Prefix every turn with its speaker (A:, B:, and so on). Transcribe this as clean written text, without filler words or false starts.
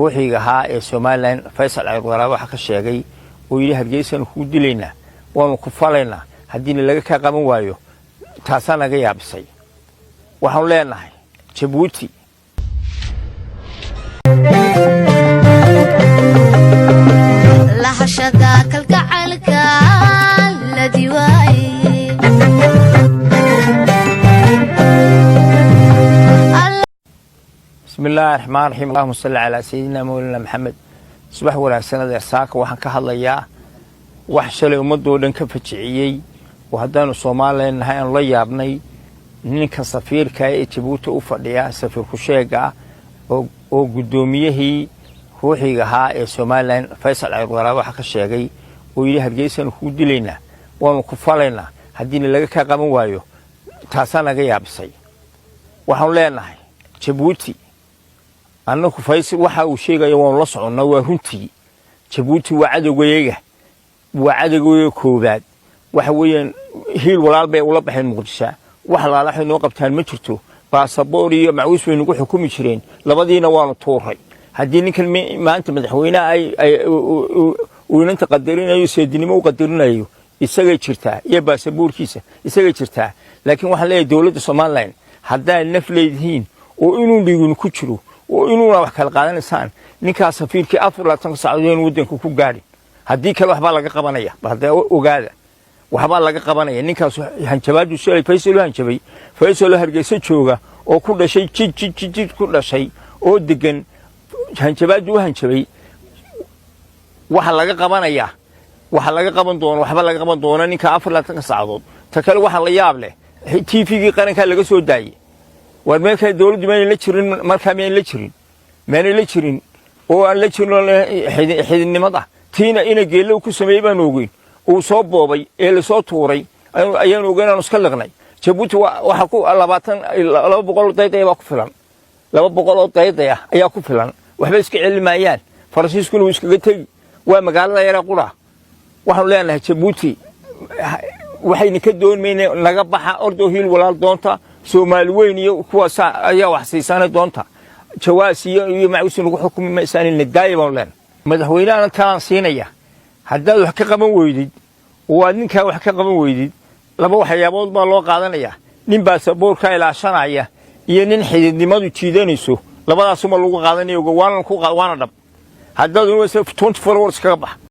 A: وحي ها سومالان فيصل عيقورا waxa ka sheegay oo yiri hargeysan ku dilayna waan ku falayna hadii laga ka qaban waayo taasana naga yaabisay waxaan leenahay Djibouti
B: la hashada kalgacalka la diwaay
A: بسم الله الرحمن الرحيم اللهم صل على سيدنا مولانا محمد صباح ولا سنه ساك waxaan ka hadlayaa wax shalay ummadoo dhan ka fajiciyay oo hadaan Soomaaliland nahay aan la yaabnay ninka safiirka ee Djibouti u fadhiya safir ku sheega oo gudoomiyihii ruuxiga ahaa ee Soomaaliland Faisal Cayqora waxa ka sheegay oo yiri hargeysan ku dilayna waan ku falayna hadii laga ka qaban waayo taasana naga yaabisay waxaan leenahay Djibouti annagu Faisal waxa uu sheegay waan la soconaa waa runtii Djibouti waa cadawga koobaad waxa weeyaan hiil walaal bay ula baxeen Muqdisho wax laalaxay noo qabtaan ma jirto baasaboor iyo macwiis weyn ugu xukumi jireen labadiina waanu tuuray hadii ninkan maanta madaxweynaha ay uu inta qadarinayo seedinimo u qadarinayo isaga jirtaa iyo baasaboorkiisa isaga jirtaa laakiin waxa leeyahay dawladda Soomaaliland hadaa naf leeyihiin oo inuu dhigun ku jiro oo inuu wax kala qaadanaysan ninka safiirkii 24 saacadood wadanka ku gaadhay hadii kale waxba laga qabanaya baada ogaada waxba laga qabanaya ninkaas hanjabaadu shalay Faisal hargeysa jooga oo ku dhashay jid ku dhashay oo degan hanjabaadu hanjabay waxa laga qabanaya waxa laga qaban doono waxba laga qaban doono ninka 24 saacadood ta kale waxa la yaab leh TV-gii qaranka laga soo daayay warmeelka dawladdu ma la jirin marka ma la jirin oo aan la jirin xididnimada tiina ina geelo ku sameeyay baan ogeyn oo soo boobay ee la soo tuuray ayaan ogeynaan iska liqnay Djibouti waxa ku 200 daqiiqo ku filan 200 daqiiqo ayaa ku filan waxba iska cilmaayaan Faransiiskuna uu iskaga tagay waa magaalada yar qura waxaan leenahay Djibouti waxayna ka doonmeynaa naga baxa ordo hiil walaal doonta Soomaali weyn iyo kuwaas ayaa wax siisanay doonta jawaasiyo iyo macwiis ugu xukumi ma isaanin daayibaan leen madaxweynaha taan siinaya hadaa wax ka qaban weydid oo ninka wax ka qaban weydid laba waxyaabood baa loo qaadanaya nin baasaboorka ilaashanaya iyo nin xididnimadu jiidanayso labadaas uma lagu qaadanayo waana dhab hadaa 24 hours ka bax